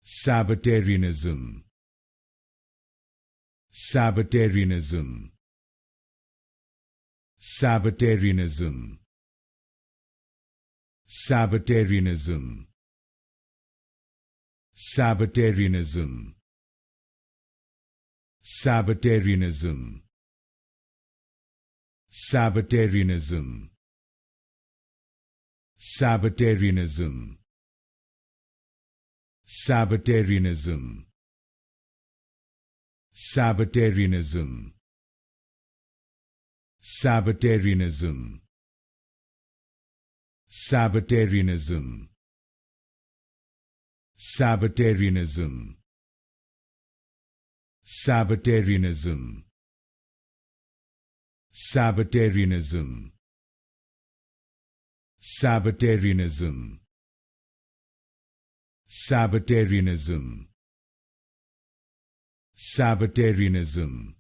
Sabbatarianism, Sabbatarianism, Sabbatarianism, Sabbatarianism, Sabbatarianism, Sabbatarianism, Sabbatarianism, Sabbatarianism, Sabbatarianism, Sabbatarianism, Sabbatarianism, Sabbatarianism, Sabbatarianism, Sabbatarianism, Sabbatarianism, Sabbatarianism, Sabbatarianism, Sabbatarianism,